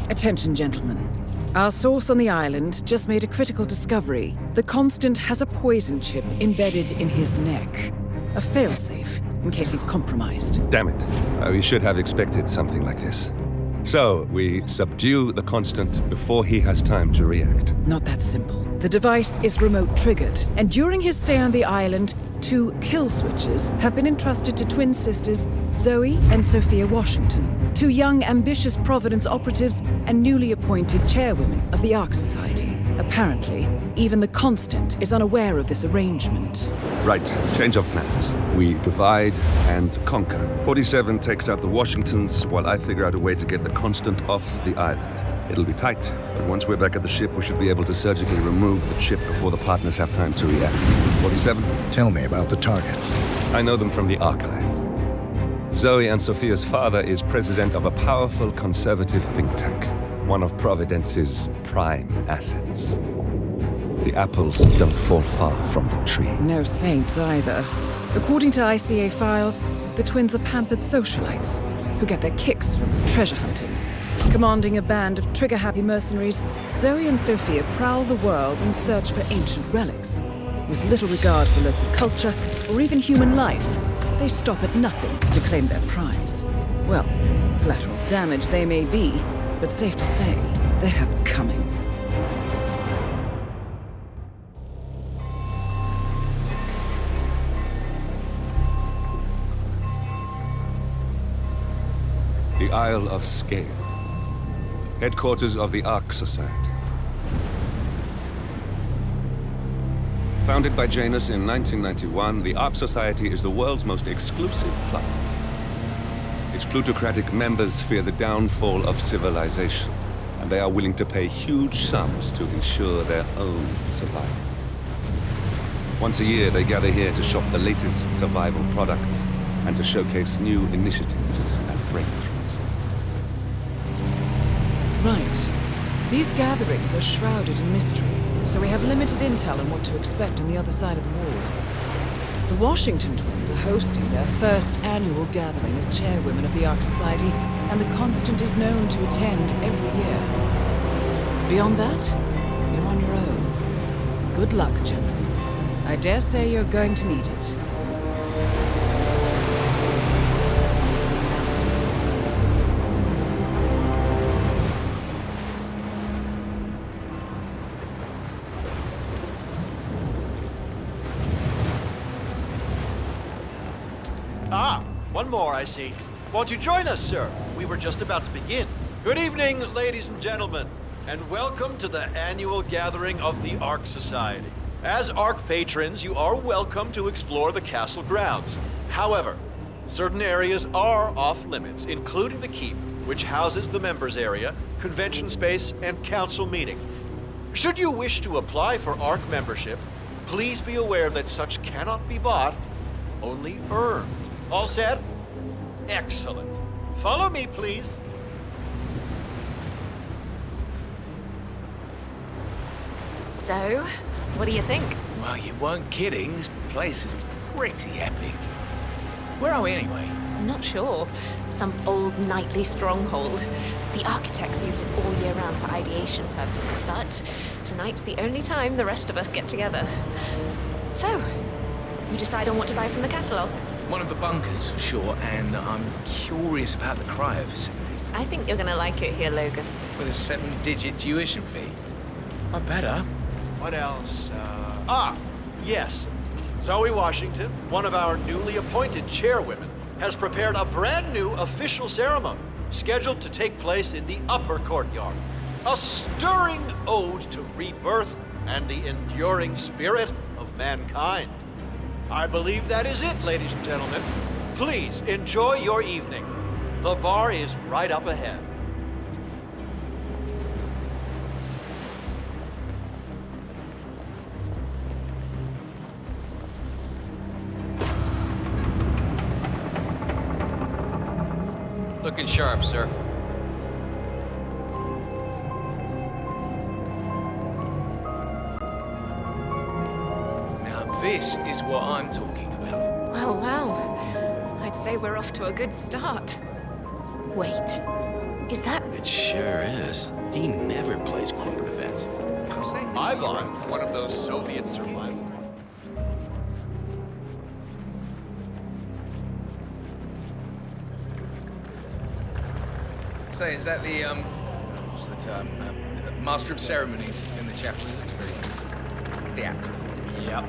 Attention, gentlemen. Our source on the island just made a critical discovery. The Constant has a poison chip embedded in his neck. A failsafe, in case he's compromised. Damn it. We should have expected something like this. So, we subdue the Constant before he has time to react. Not that simple. The device is remote triggered, and during his stay on the island, 2 kill switches have been entrusted to twin sisters Zoe and Sophia Washington, 2 young, ambitious Providence operatives and newly appointed chairwomen of the Ark Society. Apparently, even the Constant is unaware of this arrangement. Right, change of plans. We divide and conquer. 47 takes out the Washingtons while I figure out a way to get the Constant off the island. It'll be tight, but once we're back at the ship, we should be able to surgically remove the chip before the partners have time to react. 47? Tell me about the targets. I know them from the archive. Zoe and Sophia's father is president of a powerful conservative think tank, one of Providence's prime assets. The apples don't fall far from the tree. No saints either. According to ICA files, the twins are pampered socialites who get their kicks from treasure hunting. Commanding a band of trigger-happy mercenaries, Zoe and Sophia prowl the world in search for ancient relics. With little regard for local culture or even human life, they stop at nothing to claim their prize. Well, collateral damage they may be, but safe to say, they have it coming. The Isle of Sgàil, headquarters of the Ark Society. Founded by Janus in 1991, the Ark Society is the world's most exclusive club. Its plutocratic members fear the downfall of civilization, and they are willing to pay huge sums to ensure their own survival. Once a year, they gather here to shop the latest survival products and to showcase new initiatives and breakthroughs. Right. These gatherings are shrouded in mystery, so we have limited intel on what to expect on the other side of the walls. The Washington twins are hosting their first annual gathering as chairwomen of the Ark Society, and the Constant is known to attend every year. Beyond that, you're on your own. Good luck, gentlemen. I dare say you're going to need it. One more, I see. Won't you join us, sir? We were just about to begin. Good evening, ladies and gentlemen, and welcome to the annual gathering of the Ark Society. As Ark patrons, you are welcome to explore the castle grounds. However, certain areas are off limits, including the keep, which houses the members area, convention space, and council meeting. Should you wish to apply for Ark membership, please be aware that such cannot be bought, only earned. All set? Excellent. Follow me, please. So, what do you think? Well, you weren't kidding. This place is pretty epic. Where are we anyway? I'm not sure. Some old knightly stronghold. The architects use it all year round for ideation purposes, but tonight's the only time the rest of us get together. So, you decide on what to buy from the catalogue? One of the bunkers, for sure, and I'm curious about the cryo facility. I think you're gonna like it here, Logan. With a 7-digit tuition fee. I better. What else? Yes. Zoe Washington, one of our newly appointed chairwomen, has prepared a brand new official ceremony scheduled to take place in the upper courtyard. A stirring ode to rebirth and the enduring spirit of mankind. I believe that is it, ladies and gentlemen. Please enjoy your evening. The bar is right up ahead. Looking sharp, sir. This is what I'm talking about. Well, I'd say we're off to a good start. Wait, Is that... It sure is. He never plays corporate events. Ivan, one of those Soviet survival. Say, is that the, what's the term? Master of Ceremonies in the chapel? He looks very theatrical. Yep.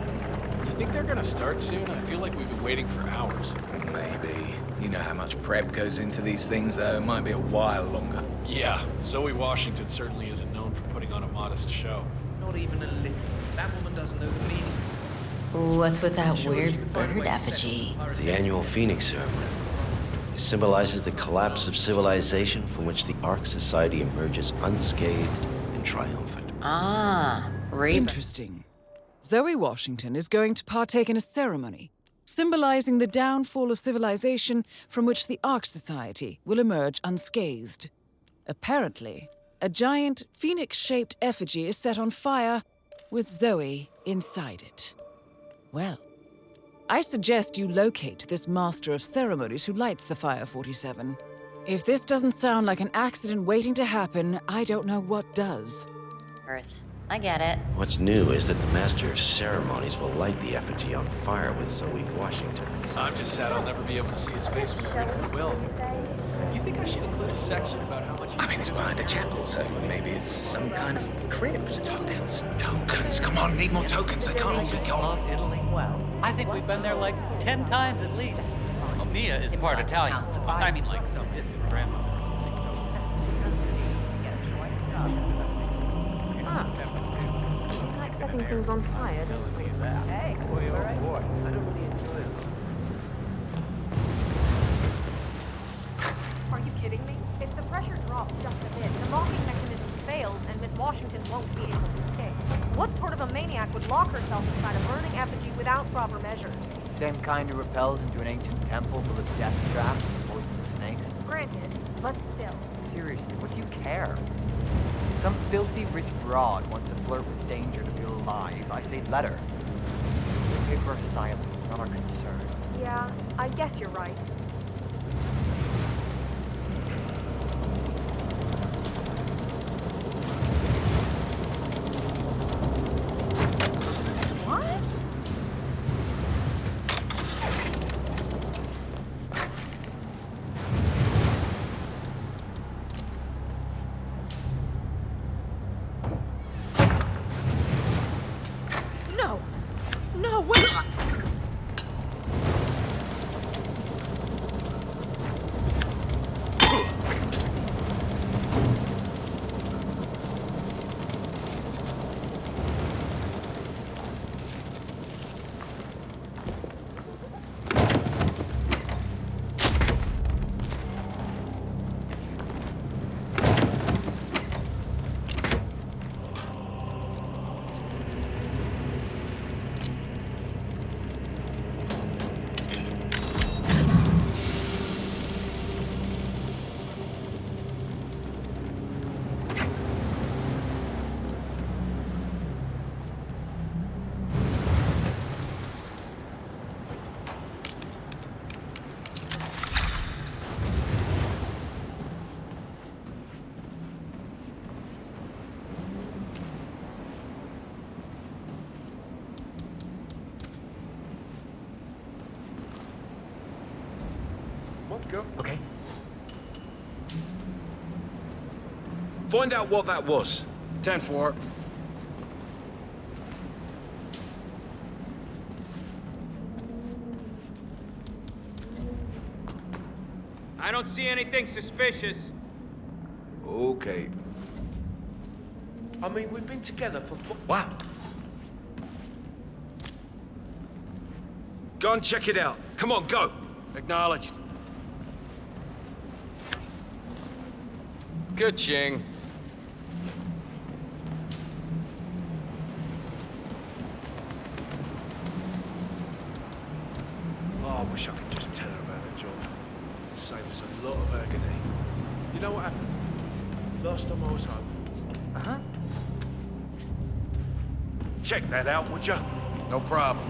You think they're gonna start soon? I feel like we've been waiting for hours. Maybe. You know how much prep goes into these things, though. It might be a while longer. Yeah, Zoe Washington certainly isn't known for putting on a modest show. Not even a little. That woman doesn't know the meaning. What's with that weird bird effigy? It's the annual Phoenix ceremony. It symbolizes the collapse of civilization from which the Ark Society emerges unscathed and triumphant. Ah, Interesting. Zoe Washington is going to partake in a ceremony symbolizing the downfall of civilization from which the Ark Society will emerge unscathed. Apparently, a giant phoenix-shaped effigy is set on fire with Zoe inside it. Well, I suggest you locate this master of ceremonies who lights the fire 47. If this doesn't sound like an accident waiting to happen, I don't know what does. Earth. I get it. What's new is that the Master of Ceremonies will light the effigy on fire with Zoe Washington. I'm just sad I'll never be able to see his face when I read the will. You think I should include a section about how much... I mean, it's behind a chapel, so maybe it's some kind of crypt. Tokens. Come on, need more tokens. They can't all be gone. Italy well. I think we've been there like 10 times at least. Well, Mia is part Italian. I mean, like some distant grandma. Like setting things on fire, don't we? Hey, boy, oh boy. I don't really enjoy it. Are you kidding me? If the pressure drops just a bit, the locking mechanism fails and Miss Washington won't be able to escape. What sort of a maniac would lock herself inside a burning effigy without proper measures? Same kind who repels into an ancient temple full of death traps and poisonous snakes. Granted, but still. Seriously, what do you care? Some filthy rich broad wants to flirt with danger to feel alive. I say let her. We pay for her silence, not our concern. Yeah, I guess you're right. What? No! No, wait! Go. Okay. Find out what that was. 10-4. I don't see anything suspicious. Okay. I mean, we've been together for... Wow. Go and check it out. Come on, go. Acknowledged. Good, Ching. Oh, I wish I could just tell her about her job. Save us a lot of agony. You know what happened? Last time I was home. Uh-huh. Check that out, would you? No problem.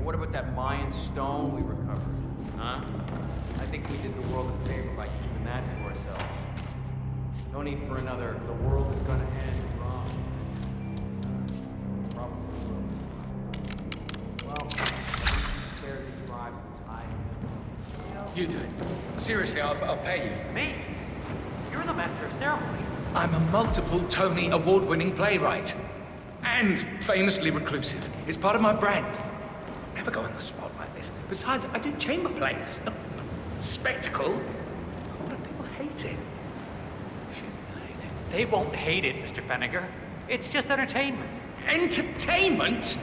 what about that Mayan stone we recovered? Huh? I think we did the world a favor by keeping that to ourselves. No need for another, the world is gonna end wrong. Probably will. Well, there's the drive time. You do it. Seriously, I'll pay you. Me? You're the master of ceremony. I'm a multiple Tony award-winning playwright. And famously reclusive. It's part of my brand. Never go on the spot like this. Besides, I do chamber plays. Spectacle. What if people hate it? They won't hate it, Mr. Fenniger. It's just entertainment. Entertainment?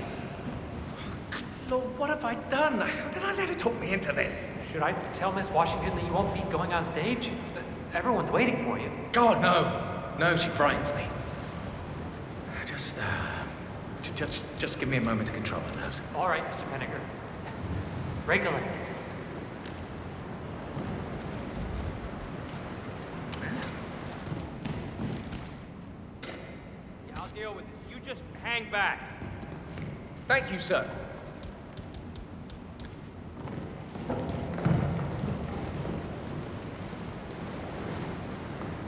Lord, what have I done? How did I let her talk me into this? Should I tell Miss Washington that you won't be going on stage? Everyone's waiting for you. God, no. No, she frightens me. Just give me a moment to control my nerves. All right, Mr. Fenniger. Regular. Yeah, I'll deal with it. You just hang back. Thank you, sir.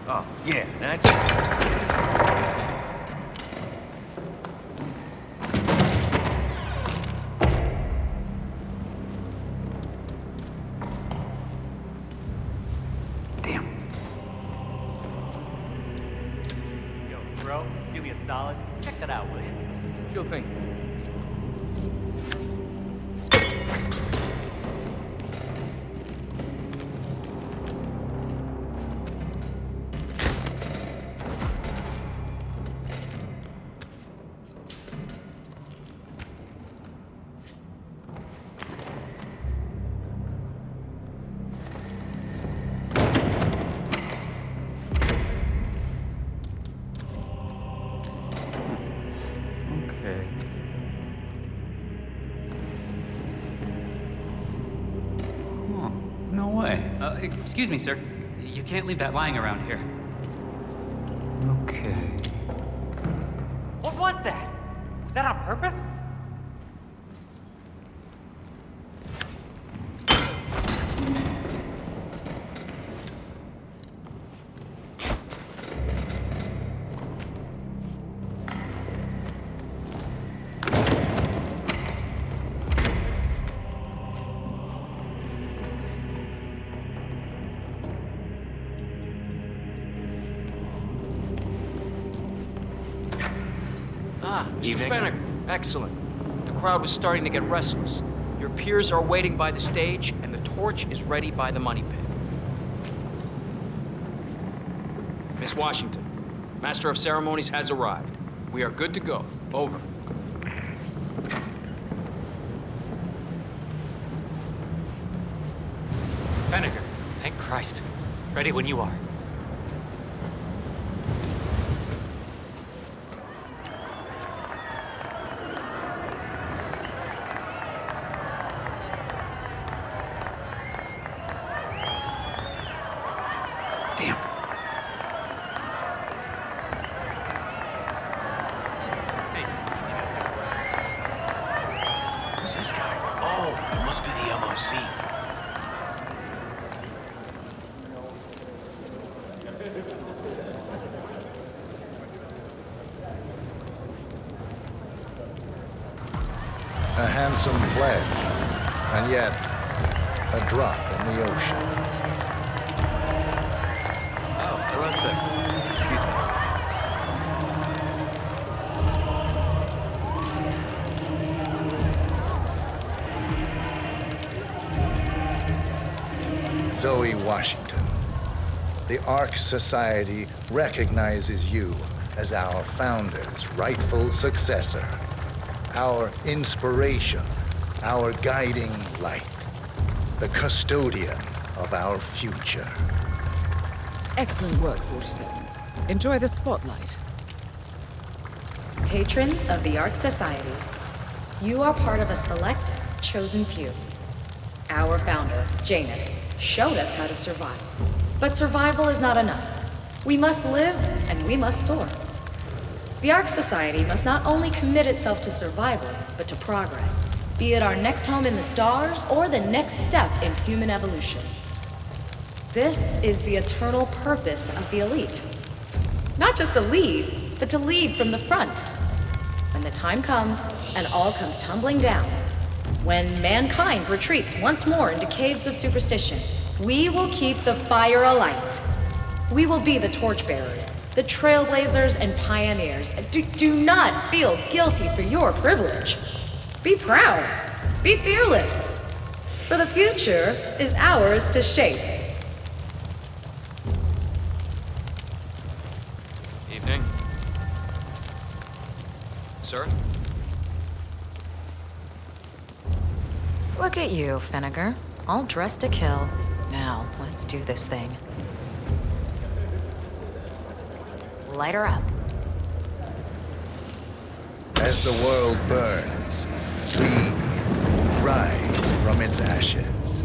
Oh, yeah, that's it. Bro, do me a solid. Check that out, will you? Sure thing. Excuse me, sir. You can't leave that lying around here. Okay. What was that? Was that on purpose? Mr. Fenniger, excellent. The crowd was starting to get restless. Your peers are waiting by the stage, and the torch is ready by the money pit. Miss Washington, Master of Ceremonies has arrived. We are good to go. Over. Fenniger, thank Christ. Ready when you are. Who's this guy? Oh, it must be the MOC. A handsome pledge, and yet a drop in the ocean. Oh, hello, sir. Excuse me. Zoe Washington, the Ark Society recognizes you as our founder's rightful successor, our inspiration, our guiding light, the custodian of our future. Excellent work, 47. Enjoy the spotlight. Patrons of the Ark Society, you are part of a select, chosen few. Our founder, Janus, showed us how to survive. But survival is not enough. We must live and we must soar. The Ark Society must not only commit itself to survival, but to progress. be it our next home in the stars or the next step in human evolution. This is the eternal purpose of the elite. Not just to lead, but to lead from the front. When the time comes and all comes tumbling down, when mankind retreats once more into caves of superstition, we will keep the fire alight. We will be the torchbearers, the trailblazers and pioneers. Do not feel guilty for your privilege. Be proud. Be fearless. For the future is ours to shape. Evening. Sir? Look at you, Finnegar. All dressed to kill. Now, let's do this thing. Light her up. As the world burns, we rise from its ashes.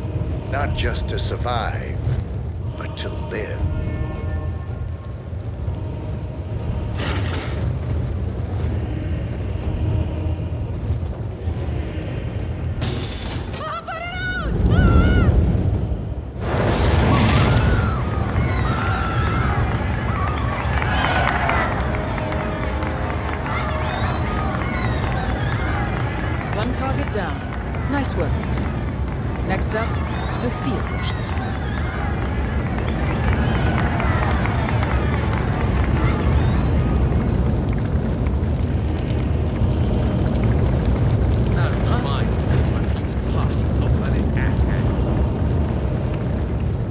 Not just to survive, but to live. Down. Nice work, 47. Next up, Sophia Washington.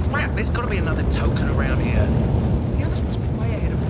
Crap, there's gotta be another token around here. The others must be way ahead of me.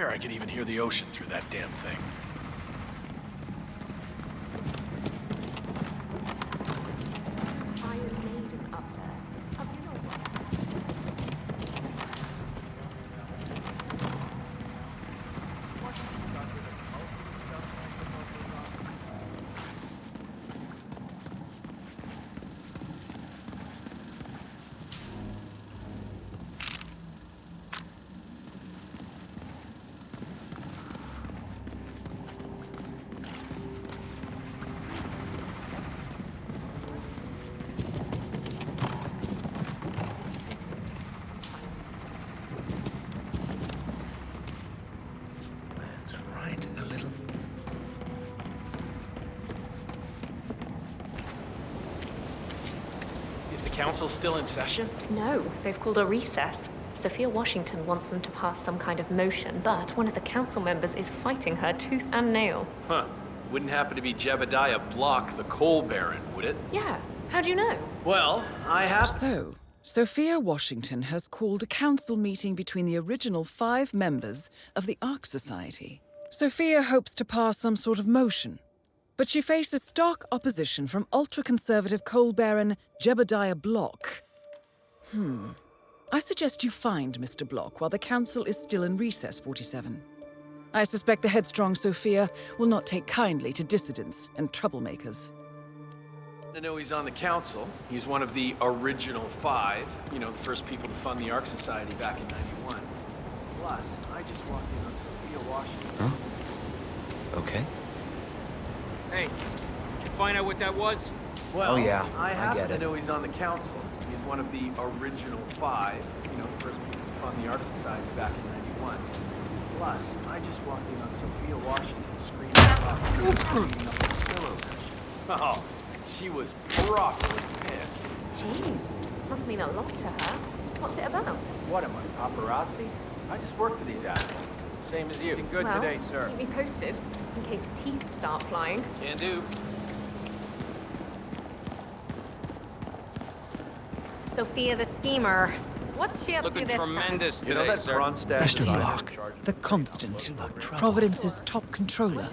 I could even hear the ocean through that damn thing. Council still in session? No, they've called a recess. Sophia Washington wants them to pass some kind of motion, but one of the council members is fighting her tooth and nail. Huh. Wouldn't happen to be Jebediah Block, the coal baron, would it? Yeah. How do you know? Well, I have... So, Sophia Washington has called a council meeting between the original 5 members of the Ark Society. Sophia hopes to pass some sort of motion, but she faces stark opposition from ultra-conservative coal baron Jebediah Block. I suggest you find Mr. Block while the council is still in recess, 47. I suspect the headstrong Sophia will not take kindly to dissidents and troublemakers. I know he's on the council. He's one of the original 5. You know, the first people to fund the Ark Society back in '91. Plus, I just walked in on Sophia Washington. Huh? Okay. Hey, did you find out what that was? Well, Oh, yeah, I I happen get to it. know he's on the council. He's one of the original 5, you know, the first people to fund the Ark Society back in 91. Plus, I just walked in on Sophia Washington screaming about beating up the pillow cushion. Oh, she was properly pissed. Jeez, must mean a lot to her. What's it about? What am I, paparazzi? I just work for these assholes. Same as you. Good Well, today, sir. keep me posted, in case teeth start flying. Can do. Sophia the schemer. What's she up to Looking this tremendous You know today, that sir. Kronstadt Mr. designer Locke, in charge of the constant, Providence's top controller.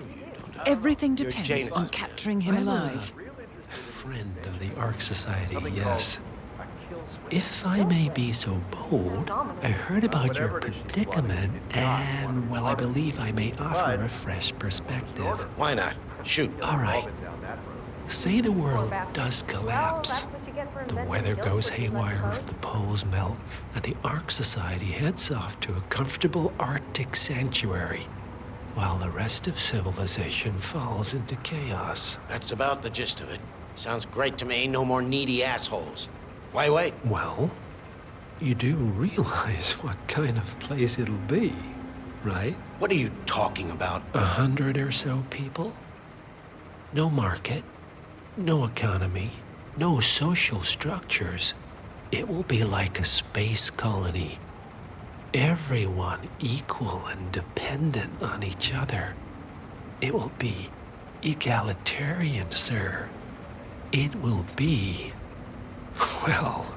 Everything depends Janus. on capturing him alive. Friend of the Ark Society, yes. If I may be so bold, I heard about your predicament, and, well, I believe I may offer a fresh perspective. Why not? Shoot. All right. Say the world does collapse. The weather goes haywire, the poles melt, and the Ark Society heads off to a comfortable Arctic sanctuary, while the rest of civilization falls into chaos. That's about the gist of it. Sounds great to me. No more needy assholes. Why wait? Well, you do realize what kind of place it'll be, right? What are you talking about? 100 or so people? No market, no economy, no social structures. It will be like a space colony. Everyone equal and dependent on each other. It will be egalitarian, sir. It will be, well,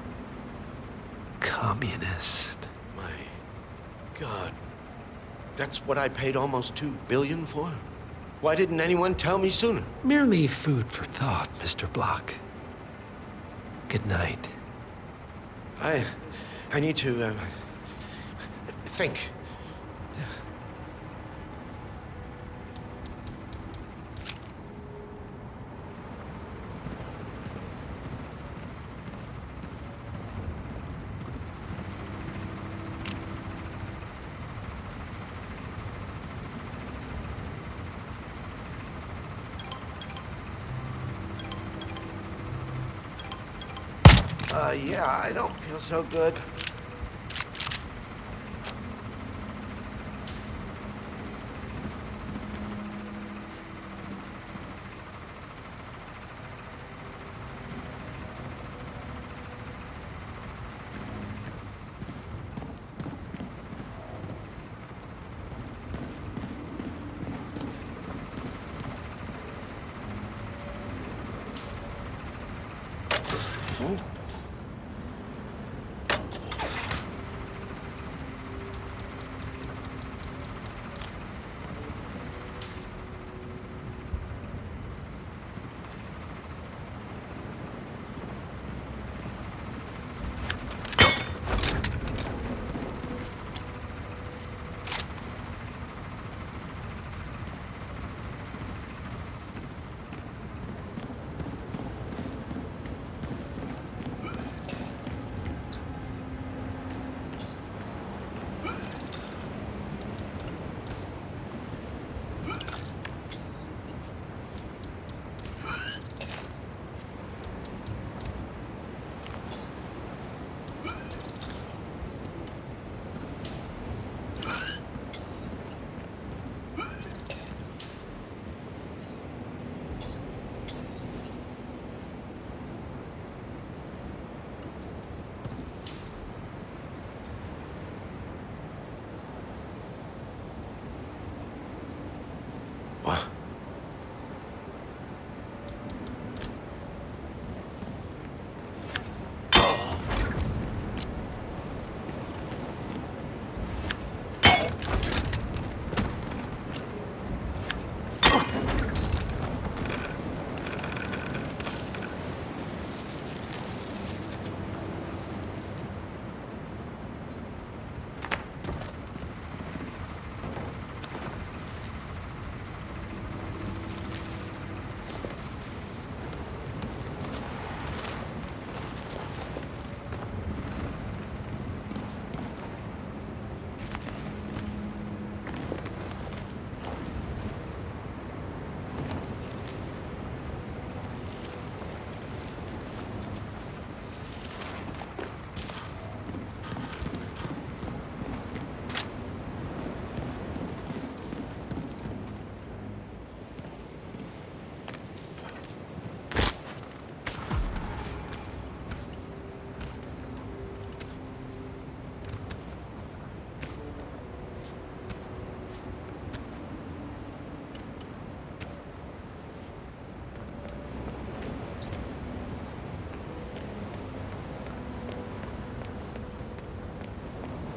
communist. My God. That's what I paid almost $2 billion for? Why didn't anyone tell me sooner? Merely food for thought, Mr. Block. Good night. I need to, think. Yeah, I don't feel so good.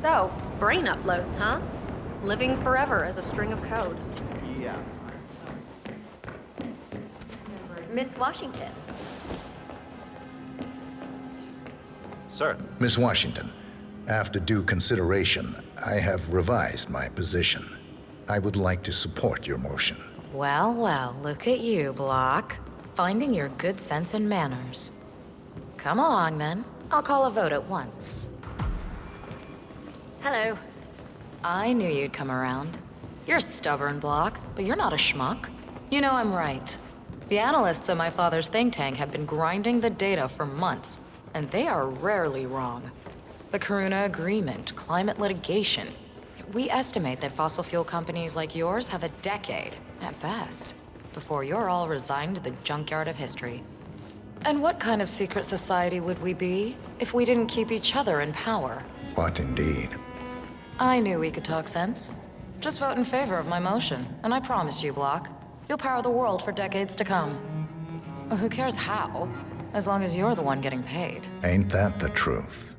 So, brain uploads, huh? Living forever as a string of code. Yeah. Miss Washington. Sir. Miss Washington, after due consideration, I have revised my position. I would like to support your motion. Well, well, look at you, Block. Finding your good sense and manners. Come along, then. I'll call a vote at once. Hello. I knew you'd come around. You're stubborn, Block, but you're not a schmuck. You know I'm right. The analysts of my father's think tank have been grinding the data for months, and they are rarely wrong. The Karuna Agreement, climate litigation. We estimate that fossil fuel companies like yours have a decade, at best, before you're all resigned to the junkyard of history. And what kind of secret society would we be if we didn't keep each other in power? What indeed? I knew we could talk sense. Just vote in favor of my motion, and I promise you, Block, you'll power the world for decades to come. Who cares how, as long as you're the one getting paid. Ain't that the truth?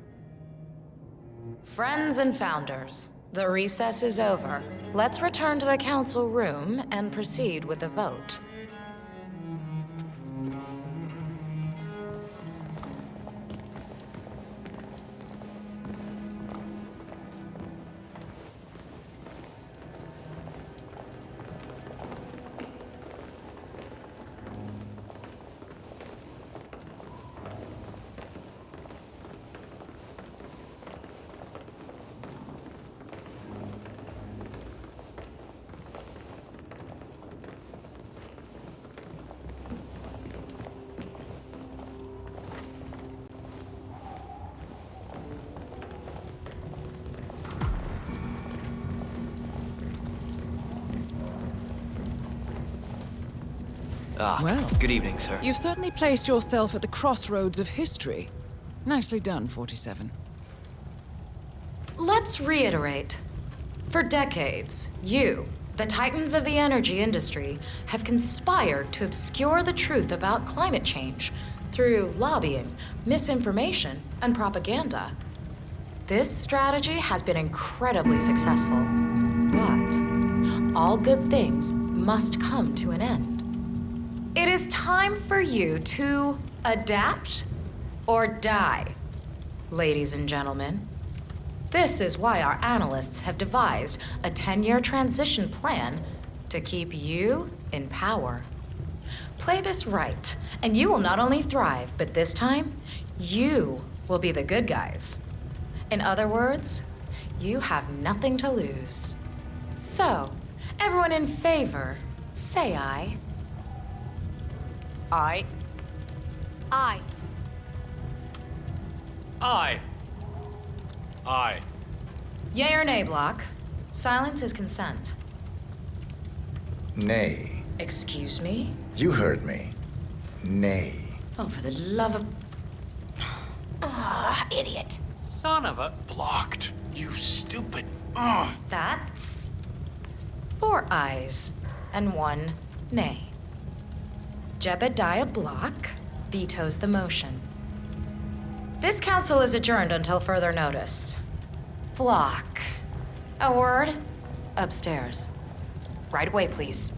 Friends and founders, the recess is over. Let's return to the council room and proceed with the vote. Well, good evening, sir. You've certainly placed yourself at the crossroads of history. Nicely done, 47. Let's reiterate. For decades, you, the titans of the energy industry, have conspired to obscure the truth about climate change through lobbying, misinformation, and propaganda. This strategy has been incredibly successful. But all good things must come to an end. It is time for you to adapt or die, ladies and gentlemen. This is why our analysts have devised a 10-year transition plan to keep you in power. Play this right, and you will not only thrive, but this time, you will be the good guys. In other words, you have nothing to lose. So, everyone in favor, say aye. Aye. Aye. Aye. Aye. Yea or nay, Block? Silence is consent. Nay. Excuse me? You heard me. Nay. Oh, for the love of... Ah, idiot. Son of a... Blocked. You stupid. That's 4 ayes and 1 nay. Jebediah Block vetoes the motion. This council is adjourned until further notice. Block. A word? Upstairs. Right away, please.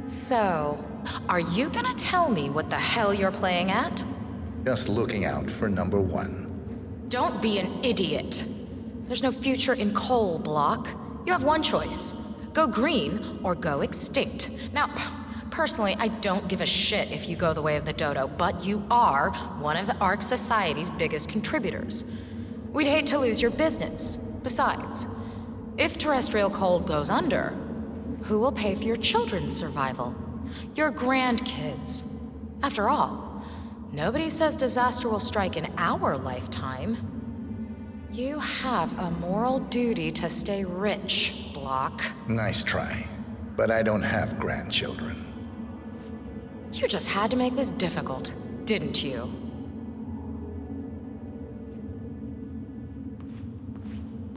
So, are you gonna tell me what the hell you're playing at? Just looking out for number 1. Don't be an idiot. There's no future in coal, Block. You have one choice. Go green or go extinct. Now, personally, I don't give a shit if you go the way of the dodo, but you are one of the Ark Society's biggest contributors. We'd hate to lose your business. Besides, If terrestrial cold goes under, who will pay for your children's survival? Your grandkids. After all, nobody says disaster will strike in our lifetime. You have a moral duty to stay rich, Block. Nice try. But I don't have grandchildren. You just had to make this difficult, didn't you?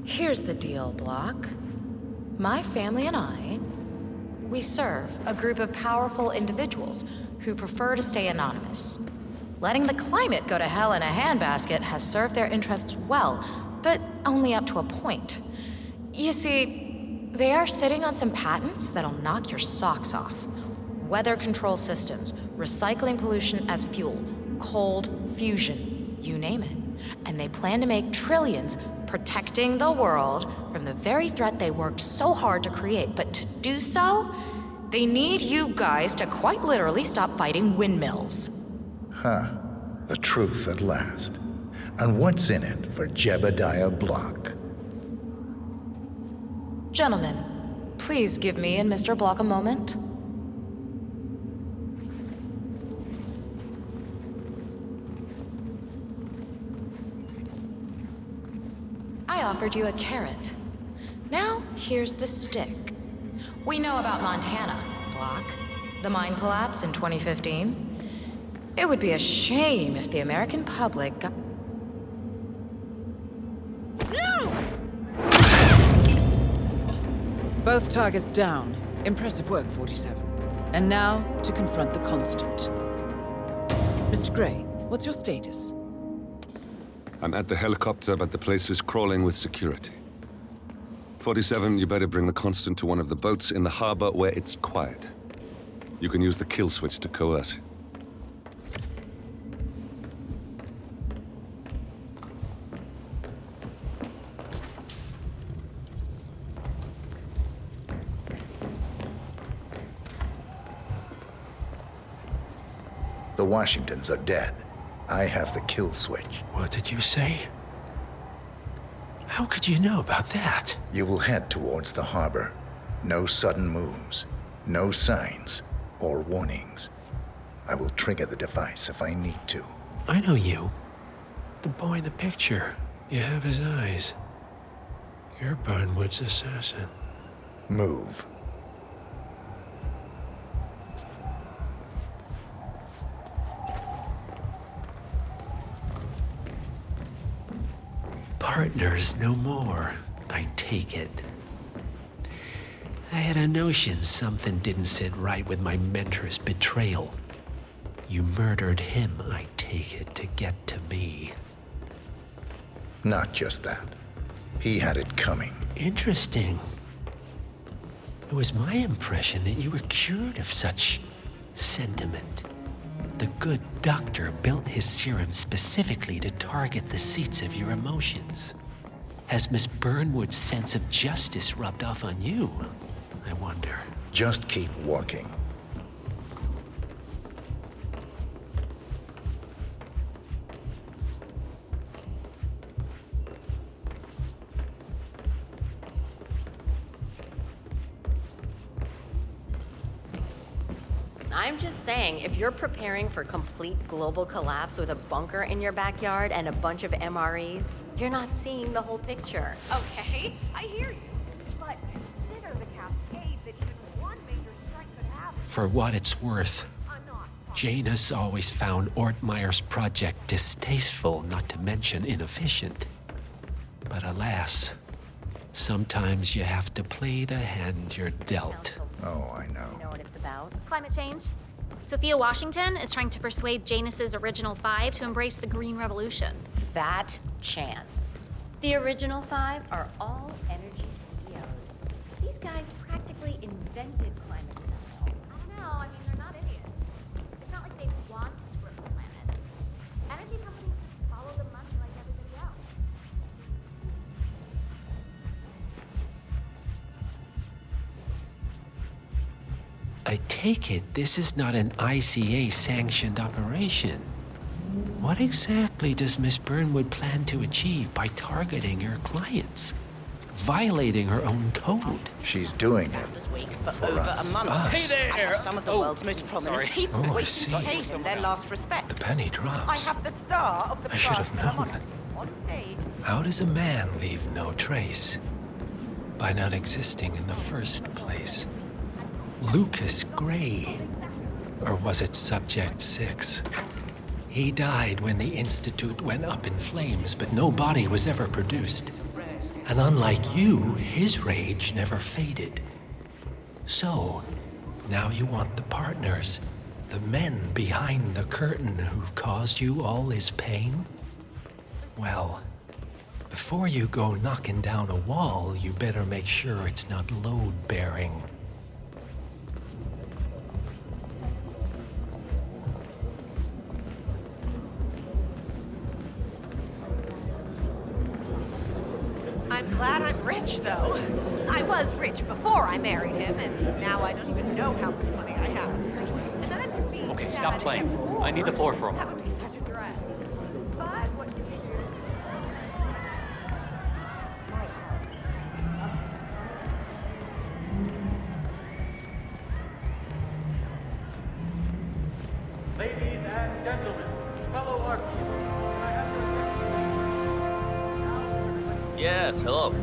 Here's the deal, Block. My family and I, we serve a group of powerful individuals who prefer to stay anonymous. Letting the climate go to hell in a handbasket has served their interests well, but only up to a point. You see, they are sitting on some patents that'll knock your socks off. Weather control systems, recycling pollution as fuel, cold fusion, you name it. And they plan to make trillions protecting the world from the very threat they worked so hard to create. But to do so, they need you guys to quite literally stop fighting windmills. Huh. The truth at last. And what's in it for Jebediah Block? Gentlemen, please give me and Mr. Block a moment. I offered you a carrot. Now, here's the stick. We know about Montana, Block. The mine collapse in 2015. It would be a shame if the American public got... Both targets down. Impressive work, 47. And now, to confront the Constant. Mr. Gray, what's your status? I'm at the helicopter, but the place is crawling with security. 47, you better bring the Constant to one of the boats in the harbor where it's quiet. You can use the kill switch to coerce it. The Washingtons are dead. I have the kill switch. What did you say? How could you know about that? You will head towards the harbor. No sudden moves, no signs or warnings. I will trigger the device if I need to. I know you. The boy in the picture. You have his eyes. You're Burnwood's assassin. Move. Partners no more, I take it. I had a notion something didn't sit right with my mentor's betrayal. You murdered him, I take it, to get to me. Not just that. He had it coming. Interesting. It was my impression that you were cured of such sentiment. The good doctor built his serum specifically to target the seats of your emotions. Has Miss Burnwood's sense of justice rubbed off on you, I wonder? Just keep walking. I'm just saying, if you're preparing for complete global collapse with a bunker in your backyard and a bunch of MREs, you're not seeing the whole picture. Okay, I hear you. But consider the cascade that even one major strike could have. For what it's worth, Janus always found Ortmeyer's project distasteful, not to mention inefficient. But alas, sometimes you have to play the hand you're dealt. Oh, I know. You know what it's about? Climate change. Sophia Washington is trying to persuade Janus's original 5 to embrace the Green Revolution. Fat chance. The original 5 are all energy CEOs. These guys practically invented climate denial. I don't know. I mean, they're not idiots. It's not like they want to rip the planet. Energy companies just follow the money like everybody else. I take it this is not an ICA-sanctioned operation. What exactly does Miss Burnwood plan to achieve by targeting your clients? violating her own code. She's doing it For over a month. Us. I have some of the world's most prominent people Oh, I waiting see. to pay them their last respect. The penny drops. I have the star of the I should have known. on stage. How does a man leave no trace? By not existing in the first place. Lucas Gray. Or was it Subject 6? He died when the Institute went up in flames, but no body was ever produced. And unlike you, his rage never faded. So, now you want the partners, the men behind the curtain who've caused you all this pain? Well, before you go knocking down a wall, you better make sure it's not load-bearing. I'm glad I'm rich, though. I was rich before I married him, and now I don't even know how much money I have. And then it's me. Okay, stop playing. I need the floor for a That moment. would be such a drag. But what can you do? Ladies and gentlemen, fellow Arkies, can I have your Yes, hello.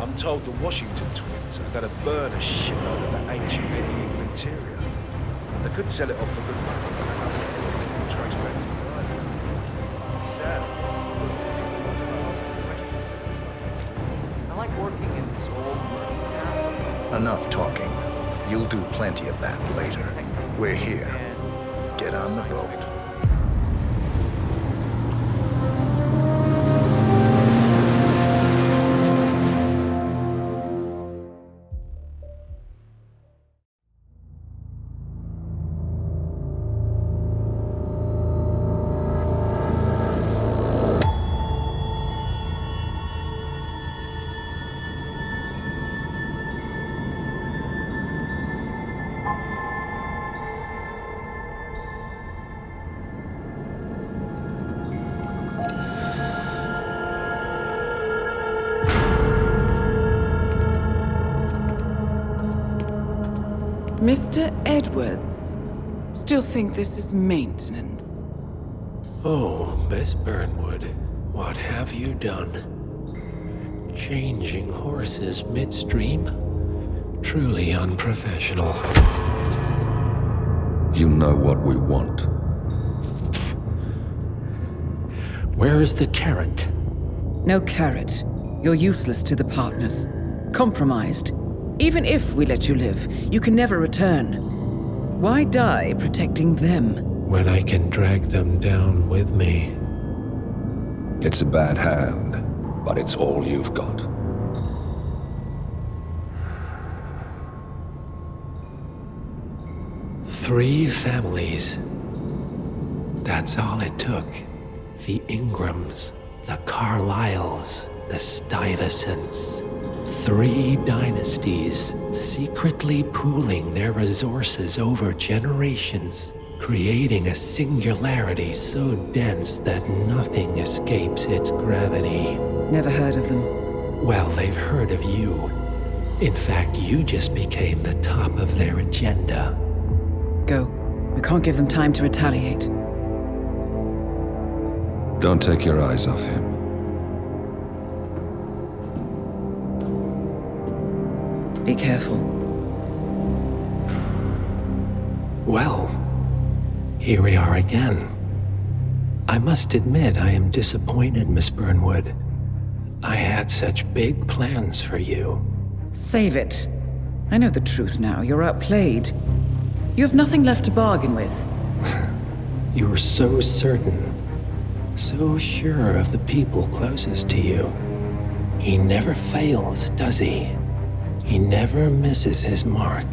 I'm told the Washington twins are going to burn a shitload of that ancient medieval interior. They could sell it off for good money, but they're not going to trace back to the island. Sad. I like working in this old castle. Enough talking. You'll do plenty of that later. We're here. Get on the boat. Mr. Edwards, still think this is maintenance? Oh, Miss Burnwood, what have you done? Changing horses midstream? Truly unprofessional. You know what we want. Where is the carrot? No carrot. You're useless to the partners. Compromised. Even if we let you live, you can never return. Why die protecting them? When I can drag them down with me. It's a bad hand, but it's all you've got. Three families. That's all it took. The Ingrams, the Carlyles, the Stuyvesants. 3 dynasties secretly pooling their resources over generations, creating a singularity so dense that nothing escapes its gravity. Never heard of them. Well, they've heard of you. In fact, you just became the top of their agenda. Go. We can't give them time to retaliate. Don't take your eyes off him. Be careful. Well, here we are again. I must admit I am disappointed, Miss Burnwood. I had such big plans for you. Save it. I know the truth now. You're outplayed. You have nothing left to bargain with. You were so certain, so sure of the people closest to you. He never fails, does he? He never misses his mark.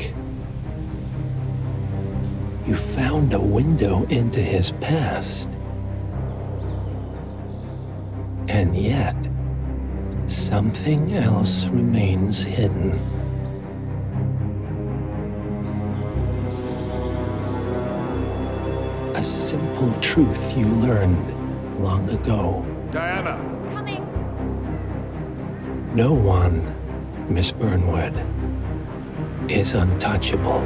You found a window into his past. And yet, something else remains hidden. A simple truth you learned long ago. Diana! Coming! No one, Miss Burnwood, is untouchable.